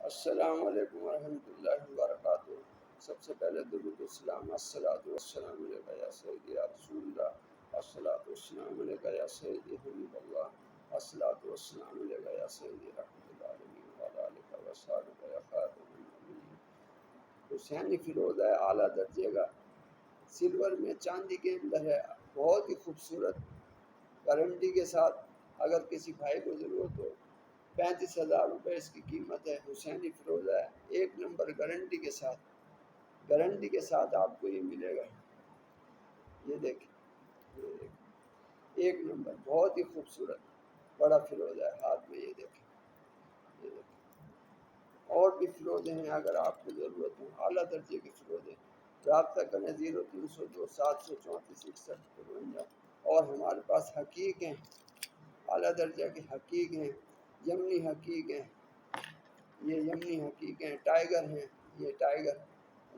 السلام علیکم ورحمۃ اللہ وبرکاتہ۔ سب سے پہلے درود السلام، الصلاۃ والسلام علیک یا سیدی یا رسول اللہ، الصلاۃ والسلام علیک یا سیدی حبیب اللہ، الصلاۃ والسلام علیک یا سیدی رحمۃ العالمین وعلی آلک وصحبہ یا خاتم النبیین۔ حسینی فیروزہ ہے اعلیٰ درجے کا، سلور میں چاندی کے اندر ہے، بہت ہی خوبصورت گارنٹی کے ساتھ۔ اگر کسی بھائی کو ضرورت ہو 35,000 روپے اس کی قیمت ہے۔ حسینی فیروزہ ہے، ایک نمبر گارنٹی کے ساتھ، گارنٹی کے ساتھ آپ کو یہ ملے گا۔ یہ دیکھیں، یہ دیکھیں، ایک نمبر بہت ہی خوبصورت بڑا فیروزہ ہے ہاتھ میں۔ یہ دیکھیں، یہ دیکھیں، اور بھی فیروزے ہیں اگر آپ کو ضرورت ہو، اعلیٰ درجے کے فیروزے۔ رابطہ کریں 0302 734 6153۔ اور ہمارے پاس حقیق ہیں، اعلیٰ درجہ کے حقیق ہیں، یمنی حقیق ہیں، یہ یمنی حقیق ہیں، ٹائیگر ہیں، یہ ٹائیگر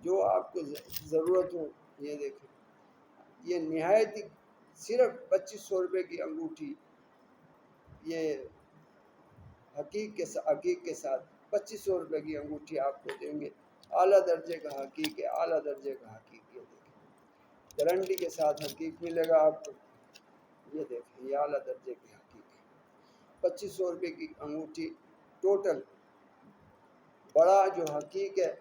جو آپ کو ضرورت ہو۔ یہ دیکھیں، یہ نہایت ہی صرف 2500 روپے کی انگوٹھی، یہ حقیق کے ساتھ 2500 روپے کی انگوٹھی آپ کو دیں گے۔ اعلیٰ درجے کا حقیق ہے، اعلیٰ درجے کا حقیق۔ یہ دیکھیں، گارنٹی کے ساتھ حقیق ملے گا آپ کو۔ یہ دیکھیں، یہ اعلیٰ درجے کی حقیق ہے، 2500 روپے کی انگوٹھی ٹوٹل۔ بڑا جو حقیق ہے،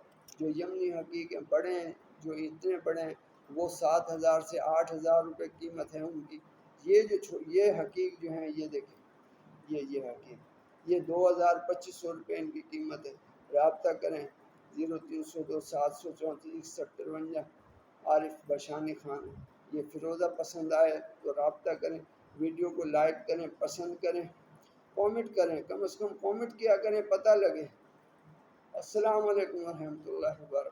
جو یمنی حقیق ہیں بڑے ہیں، جو اتنے بڑے ہیں، وہ 7,000 سے 8,000 روپے قیمت ہے ان کی۔ یہ حقیق جو ہیں، یہ دیکھیں، یہ حقیق، یہ 2,000-2500 روپے ان کی قیمت ہے۔ رابطہ کریں 0302 734 6153۔ عارف بشانی خان۔ یہ فیروزہ پسند آئے تو رابطہ کریں، ویڈیو کو لائک کریں، پسند کریں، کومنٹ کریں، کم از کم کومنٹ کیا کریں، پتہ لگے۔ السلام علیکم ورحمۃ اللہ وبرکاتہ۔